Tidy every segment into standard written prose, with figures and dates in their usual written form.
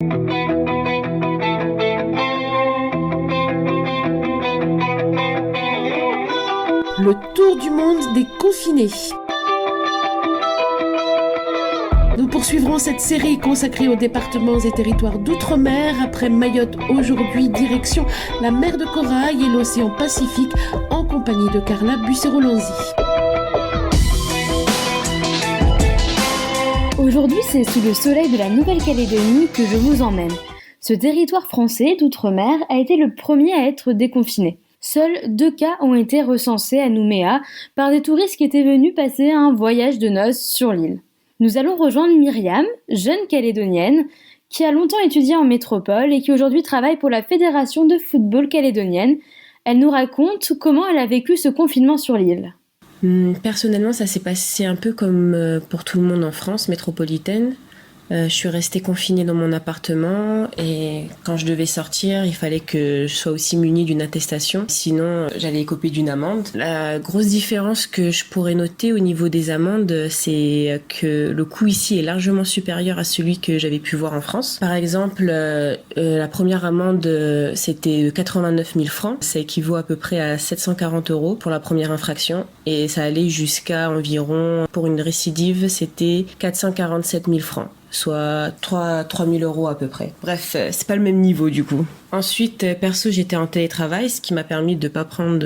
Le tour du monde des confinés. Nous poursuivrons cette série consacrée aux départements et territoires d'outre-mer. Après Mayotte, aujourd'hui, direction la mer de Corail et l'océan Pacifique en compagnie de Carla Bussero-Lanzy. Aujourd'hui, c'est sous le soleil de la Nouvelle-Calédonie que je vous emmène. Ce territoire français d'outre-mer a été le premier à être déconfiné. Seuls 2 cas ont été recensés à Nouméa par des touristes qui étaient venus passer un voyage de noces sur l'île. Nous allons rejoindre Myriam, jeune calédonienne, qui a longtemps étudié en métropole et qui aujourd'hui travaille pour la Fédération de football calédonienne. Elle nous raconte comment elle a vécu ce confinement sur l'île. Personnellement, ça s'est passé un peu comme pour tout le monde en France métropolitaine. Je suis restée confinée dans mon appartement et quand je devais sortir, il fallait que je sois aussi munie d'une attestation. Sinon, j'allais écoper d'une amende. La grosse différence que je pourrais noter au niveau des amendes, c'est que le coût ici est largement supérieur à celui que j'avais pu voir en France. Par exemple, la première amende, c'était 89 000 francs. Ça équivaut à peu près à 740 € pour la première infraction. Et ça allait jusqu'à environ, pour une récidive, c'était 447 000 francs. Soit 3 000 € à peu près. Bref, c'est pas le même niveau du coup. Ensuite, perso, j'étais en télétravail, ce qui m'a permis de pas prendre...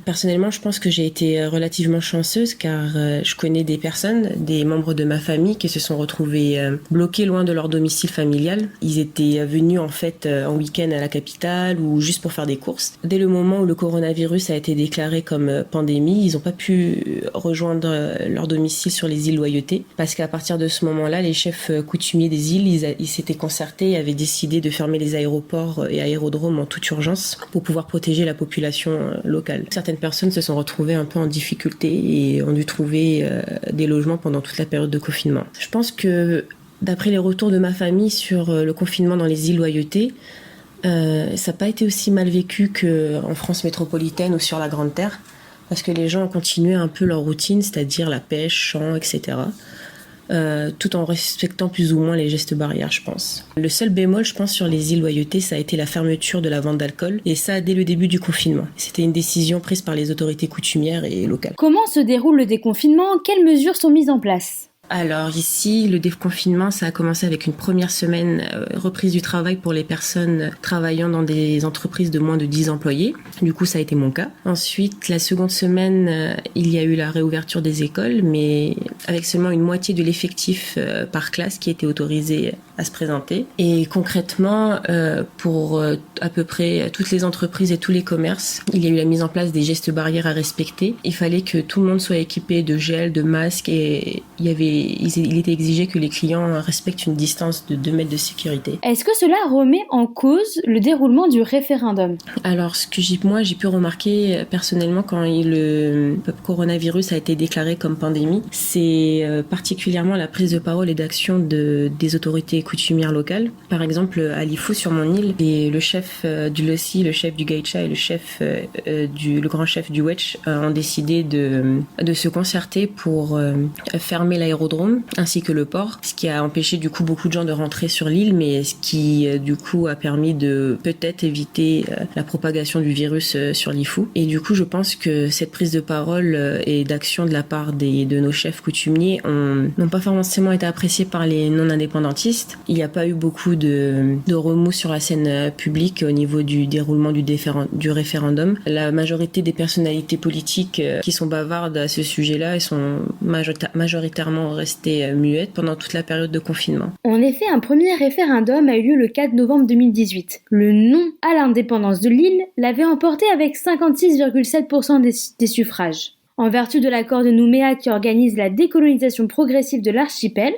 Personnellement, je pense que j'ai été relativement chanceuse car je connais des personnes, des membres de ma famille qui se sont retrouvés bloqués loin de leur domicile familial. Ils étaient venus en fait en week-end à la capitale ou juste pour faire des courses. Dès le moment où le coronavirus a été déclaré comme pandémie, ils n'ont pas pu rejoindre leur domicile sur les îles Loyauté parce qu'à partir de ce moment-là, les chefs coutumiers des îles, ils s'étaient concertés et avaient décidé de fermer les aéroports et aérodromes en toute urgence pour pouvoir protéger la population locale. Certaines personnes se sont retrouvées un peu en difficulté et ont dû trouver des logements pendant toute la période de confinement. Je pense que d'après les retours de ma famille sur le confinement dans les îles Loyauté, ça n'a pas été aussi mal vécu qu'en France métropolitaine ou sur la Grande Terre parce que les gens ont continué un peu leur routine, c'est-à-dire la pêche, chant, etc. Tout en respectant plus ou moins les gestes barrières, je pense. Le seul bémol, je pense, sur les îles Loyauté, ça a été la fermeture de la vente d'alcool, et ça dès le début du confinement. C'était une décision prise par les autorités coutumières et locales. Comment se déroule le déconfinement ? Quelles mesures sont mises en place ? Alors ici, le déconfinement, ça a commencé avec une première semaine reprise du travail pour les personnes travaillant dans des entreprises de moins de 10 employés. Du coup, ça a été mon cas. Ensuite, la seconde semaine, il y a eu la réouverture des écoles, mais avec seulement une moitié de l'effectif par classe qui était autorisé à se présenter. Et concrètement, pour à peu près toutes les entreprises et tous les commerces, il y a eu la mise en place des gestes barrières à respecter. Il fallait que tout le monde soit équipé de gel, de masques et il était exigé que les clients respectent une distance de 2 mètres de sécurité. Est-ce que cela remet en cause le déroulement du référendum ? Alors, ce que j'ai pu remarquer personnellement quand le coronavirus a été déclaré comme pandémie, c'est particulièrement la prise de parole et d'action des autorités coutumières locales. Par exemple, à Lifou, sur mon île, et le chef du Lossi, le chef du Gaïcha et le grand chef du Wetch ont décidé de se concerter pour fermer l'aérodrome ainsi que le port, ce qui a empêché du coup beaucoup de gens de rentrer sur l'île, mais ce qui du coup a permis de peut-être éviter la propagation du virus sur Lifou. Et du coup, je pense que cette prise de parole et d'action de la part de nos chefs coutumiers n'ont pas forcément été appréciées par les non-indépendantistes. Il n'y a pas eu beaucoup de remous sur la scène publique au niveau du déroulement du référendum. La majorité des personnalités politiques qui sont bavardes à ce sujet-là, elles sont majoritairement restées muettes pendant toute la période de confinement. En effet, un premier référendum a eu lieu le 4 novembre 2018. Le non à l'indépendance de l'île l'avait emporté avec 56,7% des suffrages. En vertu de l'accord de Nouméa qui organise la décolonisation progressive de l'archipel,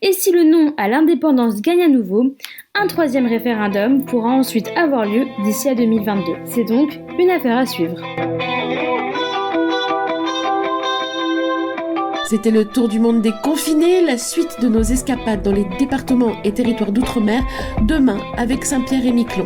et si le non à l'indépendance gagne à nouveau, un 3e référendum pourra ensuite avoir lieu d'ici à 2022. C'est donc une affaire à suivre. C'était le tour du monde des confinés, la suite de nos escapades dans les départements et territoires d'outre-mer, demain avec Saint-Pierre et Miquelon.